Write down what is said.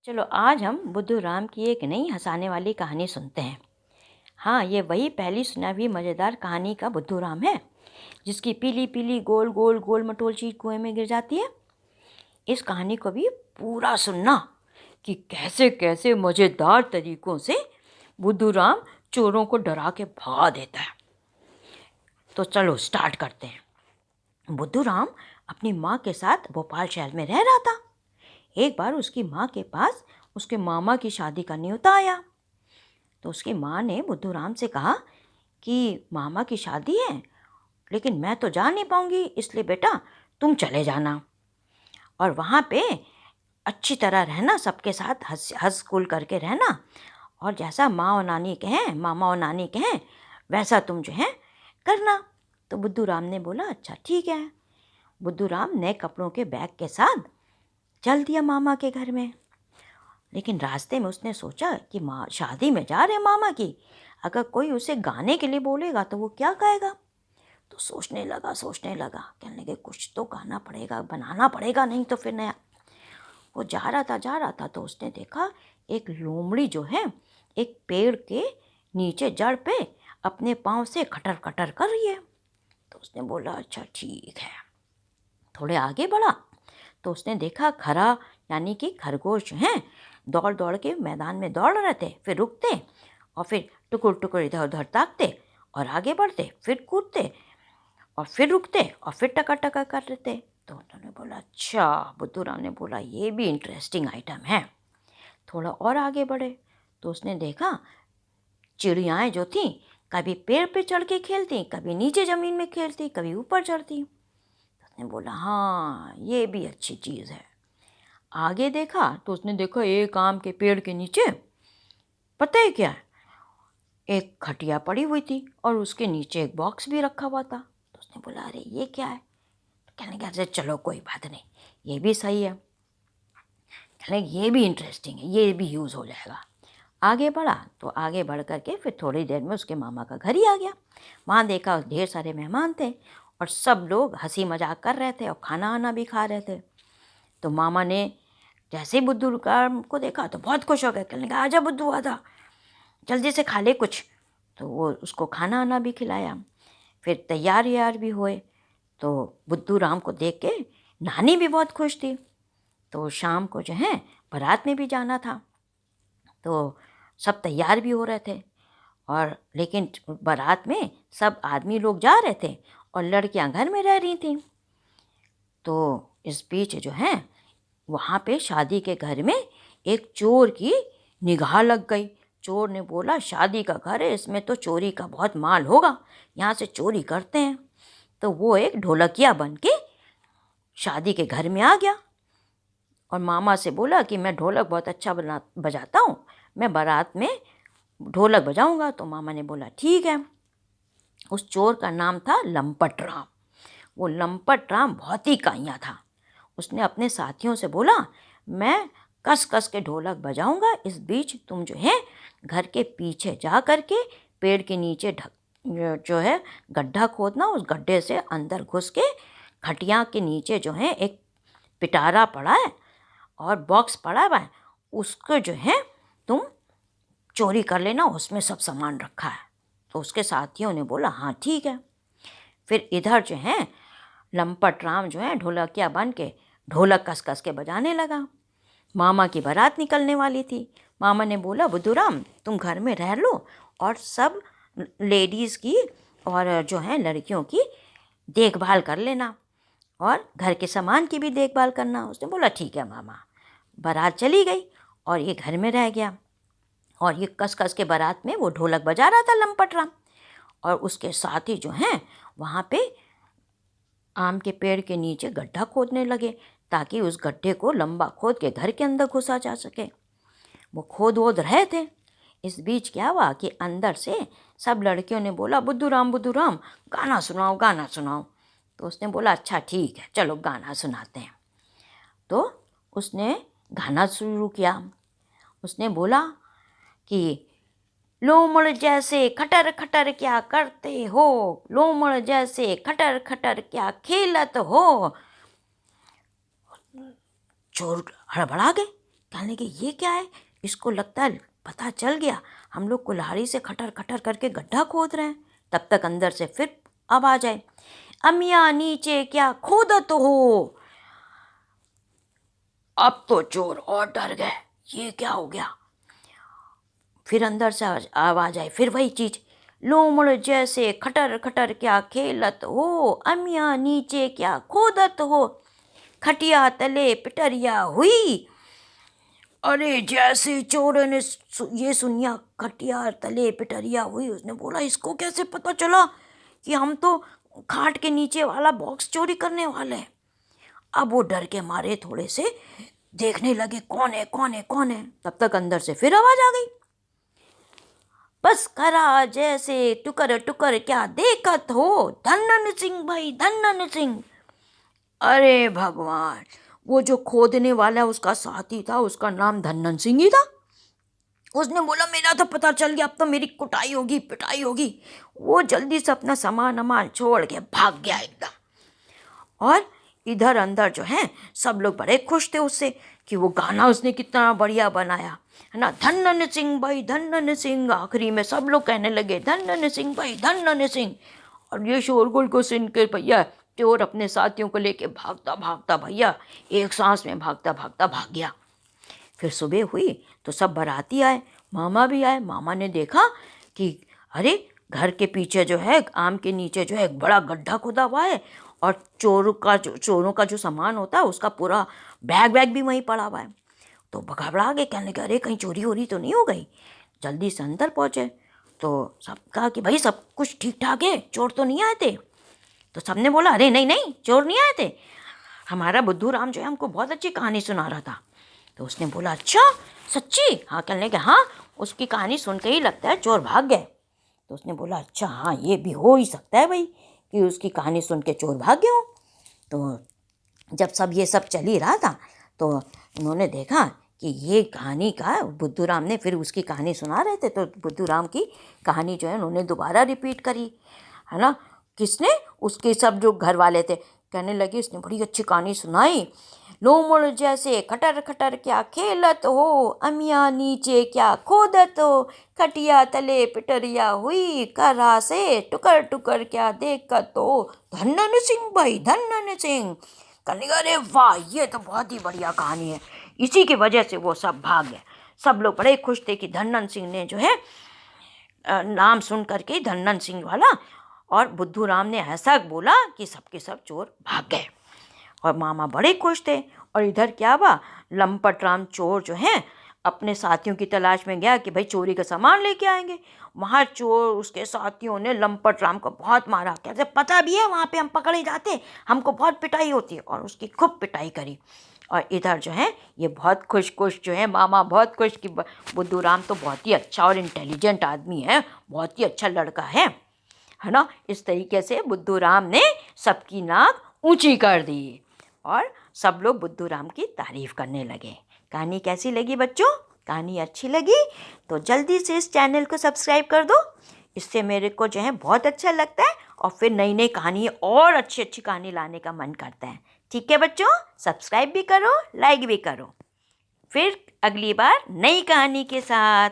चलो आज हम बुद्धू राम की एक नई हंसाने वाली कहानी सुनते हैं। हाँ, ये वही पहली सुना हुई मज़ेदार कहानी का बुद्धू राम है, जिसकी पीली पीली गोल गोल गोल मटोल चीज कुएं में गिर जाती है। इस कहानी को भी पूरा सुनना कि कैसे कैसे मज़ेदार तरीकों से बुद्धू राम चोरों को डरा के भगा देता है। तो चलो स्टार्ट करते हैं। बुद्धू राम अपनी माँ के साथ भोपाल शहर में रह रहा था। एक बार उसकी माँ के पास उसके मामा की शादी का न्योता आया। तो उसकी माँ ने बुद्धू राम से कहा कि मामा की शादी है, लेकिन मैं तो जा नहीं पाऊंगी, इसलिए बेटा तुम चले जाना और वहाँ पे अच्छी तरह रहना, सबके साथ हंस हंस कुल करके रहना, और जैसा माँ और नानी कहें, मामा और नानी कहें, वैसा तुम जो है करना। तो बुद्धू राम ने बोला अच्छा ठीक है। बुद्धू राम नए कपड़ों के बैग के साथ चल दिया मामा के घर में। लेकिन रास्ते में उसने सोचा कि माँ शादी में जा रहे मामा की, अगर कोई उसे गाने के लिए बोलेगा तो वो क्या गाएगा। तो सोचने लगा कहने लगे कुछ तो गाना पड़ेगा, बनाना पड़ेगा, नहीं तो फिर नया। वो जा रहा था तो उसने देखा एक लोमड़ी जो है एक पेड़ के नीचे जड़ पे अपने पाँव से खटर खटर कर रही है। तो उसने बोला अच्छा ठीक है। थोड़े आगे बढ़ा तो उसने देखा खरा यानी कि खरगोश हैं, दौड़ दौड़ के मैदान में दौड़ रहे थे, फिर रुकते और फिर टुकुर टुकुर इधर उधर ताकते और आगे बढ़ते, फिर कूदते और फिर रुकते और फिर टका टका कर लेते। तो उन्होंने बोला अच्छा, बुद्धू राम ने बोला ये भी इंटरेस्टिंग आइटम है। थोड़ा और आगे बढ़े तो उसने देखा चिड़ियाएँ जो थीं कभी पेड़ पे चढ़ के खेलती, कभी नीचे ज़मीन में खेलती, कभी ऊपर चढ़ती। उसने बोला हाँ ये भी अच्छी चीज़ है। आगे देखा तो उसने देखा एक आम के पेड़ के नीचे पता है क्या, एक खटिया पड़ी हुई थी और उसके नीचे एक बॉक्स भी रखा हुआ था। तो उसने बोला अरे ये क्या है। तो कहने लगा अरे चलो कोई बात नहीं, ये भी सही है, कहने ये भी इंटरेस्टिंग है, ये भी यूज़ हो जाएगा। आगे बढ़ा तो आगे बढ़ करके फिर थोड़ी देर में उसके मामा का घर ही आ गया। वहाँ देखा ढेर सारे मेहमान थे और सब लोग हंसी मजाक कर रहे थे और खाना आना भी खा रहे थे। तो मामा ने जैसे ही बुद्धू राम को देखा तो बहुत खुश हो गए, कहने लगा आजा बुद्धू आजा, जल्दी से खा ले कुछ। तो वो उसको खाना आना भी खिलाया, फिर तैयार यार भी हुए। तो बुद्धू राम को देख के नानी भी बहुत खुश थी। तो शाम को जो है बारात में भी जाना था, तो सब तैयार भी हो रहे थे और लेकिन बारात में सब आदमी लोग जा रहे थे और लड़कियां घर में रह रही थीं। तो इस बीच जो है वहाँ पे शादी के घर में एक चोर की निगाह लग गई। चोर ने बोला शादी का घर है, इसमें तो चोरी का बहुत माल होगा, यहाँ से चोरी करते हैं। तो वो एक ढोलकिया बन के शादी के घर में आ गया और मामा से बोला कि मैं ढोलक बहुत अच्छा बजाता हूँ, मैं बारात में ढोलक बजाऊंगा। तो मामा ने बोला ठीक है। उस चोर का नाम था लंपट राम। वो लंपट राम बहुत ही काइयाँ था। उसने अपने साथियों से बोला मैं कस कस के ढोलक बजाऊंगा, इस बीच तुम जो है घर के पीछे जा कर के पेड़ के नीचे जो है गड्ढा खोदना, उस गड्ढे से अंदर घुस के खटिया के नीचे जो है एक पिटारा पड़ा है और बॉक्स पड़ा हुआ है, उसको जो है तुम चोरी कर लेना, उसमें सब सामान रखा है। तो उसके साथियों ने बोला हाँ ठीक है। फिर इधर जो है लंपट राम जो है ढोलकिया बन के ढोलक कस कस के बजाने लगा। मामा की बारात निकलने वाली थी। मामा ने बोला बुद्धू राम तुम घर में रह लो और सब लेडीज़ की और जो है लड़कियों की देखभाल कर लेना और घर के सामान की भी देखभाल करना। उसने बोला ठीक है मामा। बारात चली गई और ये घर में रह गया और ये कस कस के बारात में वो ढोलक बजा रहा था लंपट राम। और उसके साथ ही जो हैं वहाँ पे आम के पेड़ के नीचे गड्ढा खोदने लगे ताकि उस गड्ढे को लंबा खोद के घर के अंदर घुसा जा सके। वो खोद वोद रहे थे। इस बीच क्या हुआ कि अंदर से सब लड़कियों ने बोला बुद्धू राम गाना सुनाओ गाना सुनाओ। तो उसने बोला अच्छा ठीक है चलो गाना सुनाते हैं। तो उसने गाना शुरू किया। उसने बोला कि लोमड़ जैसे खटर खटर क्या करते हो, लोमड़ जैसे खटर खटर क्या खेलत हो। चोर हड़बड़ा गए कहने लगे ये क्या है, इसको लगता है पता चल गया, हम लोग कुल्हाड़ी से खटर खटर करके गड्ढा खोद रहे हैं। तब तक अंदर से फिर आवाज आए, अमिया नीचे क्या खोदत हो। अब तो चोर और डर गए, ये क्या हो गया। फिर अंदर से आवाज आई, फिर वही चीज, लोमड़ जैसे खटर खटर क्या खेलत हो, अमिया नीचे क्या खोदत हो, खटिया तले पिटरिया हुई। अरे जैसे चोर ने ये सुनिया, खटिया तले पिटरिया हुई, उसने बोला इसको कैसे पता चला कि हम तो खाट के नीचे वाला बॉक्स चोरी करने वाले हैं। अब वो डर के मारे थोड़े से देखने लगे, कौन है कौन है कौन है। तब तक अंदर से फिर आवाज आ गई, बस करा जैसे टुकर टुकर क्या देखत हो, धन्नन सिंह भाई धन्नन सिंह। अरे भगवान, वो जो खोदने वाला उसका साथी था, उसका नाम धन्नन सिंह ही था। उसने बोला मेरा तो पता चल गया, अब तो मेरी कुटाई होगी पिटाई होगी। वो जल्दी से अपना सामान अमान छोड़ के भाग गया एकदम। और इधर अंदर जो है सब लोग बड़े खुश थे उससे कि वो गाना उसने कितना बढ़िया बनाया है ना, धन्नन सिंह भाई धन्नन सिंह। आखिरी में सब लोग कहने लगे धन्नन सिंह भाई धन्नन सिंह। और ये शोरगुल को सुनकर भैया चोर अपने साथियों को लेके भागता भागता भैया एक सांस में भागता भागता भाग गया। फिर सुबह हुई तो सब बाराती आए, मामा भी आए। मामा ने देखा कि अरे घर के पीछे जो है आम के नीचे जो है एक बड़ा गड्ढा खोदा हुआ है, और चोरों का जो सामान होता है उसका पूरा बैग वैग भी वहीं पड़ा हुआ है। तो घबरा गए, कहने लगे अरे कहीं चोरी हो रही तो नहीं हो गई। जल्दी से अंदर पहुँचे तो सब कहा कि भाई सब कुछ ठीक ठाक है, चोर तो नहीं आए थे। तो सबने बोला अरे नहीं नहीं चोर नहीं आए थे, हमारा बुद्धू राम जो है हमको बहुत अच्छी कहानी सुना रहा था। तो उसने बोला अच्छा सच्ची, हाँ कहने के हाँ, उसकी कहानी सुन के ही लगता है चोर भाग गए। तो उसने बोला अच्छा हाँ ये भी हो ही सकता है भाई कि उसकी कहानी सुन के चोर भाग गए हो। तो जब ये सब चल ही रहा था तो उन्होंने देखा कि ये कहानी का बुद्धू राम ने फिर उसकी कहानी सुना रहे थे, तो बुद्धू राम की कहानी जो है उन्होंने दोबारा रिपीट करी है ना। किसने, उसके सब जो घर वाले थे कहने लगे इसने बड़ी अच्छी कहानी सुनाई, लोमड़ जैसे खटर खटर क्या खेलत हो, अमिया नीचे क्या खोदत हो, खटिया तले पिटरिया हुई, करा से टुकर टुकर क्या देखत हो, धन्नन सिंह भाई धन्नन सिंह। कहने लगा अरे वाह ये तो बहुत ही बढ़िया कहानी है। इसी की वजह से वो सब भाग गए। सब लोग बड़े खुश थे कि धन्नन सिंह ने जो है नाम सुन करके धन्नन सिंह वाला, और बुद्धू राम ने ऐसा बोला कि सबके सब चोर भाग गए। और मामा बड़े खुश थे। और इधर क्या हुआ, लंपट राम चोर जो हैं अपने साथियों की तलाश में गया कि भाई चोरी का सामान लेके आएंगे। वहाँ चोर उसके साथियों ने लंपट राम को बहुत मारा, कहते पता भी है वहाँ पे हम पकड़े जाते, हमको बहुत पिटाई होती है, और उसकी खूब पिटाई करी। और इधर जो है ये बहुत खुश जो है मामा, बहुत खुश कि बुद्धू राम तो बहुत ही अच्छा और इंटेलिजेंट आदमी है, बहुत ही अच्छा लड़का है ना। इस तरीके से बुद्धू राम ने सबकी नाक ऊंची कर दी और सब लोग बुद्धू राम की तारीफ करने लगे। कहानी कैसी लगी बच्चों? कहानी अच्छी लगी तो जल्दी से इस चैनल को सब्सक्राइब कर दो, इससे मेरे को जो है बहुत अच्छा लगता है और फिर नई नई कहानी और अच्छी अच्छी कहानी लाने का मन करता है। ठीक है बच्चों, सब्सक्राइब भी करो, लाइक भी करो। फिर अगली बार नई कहानी के साथ।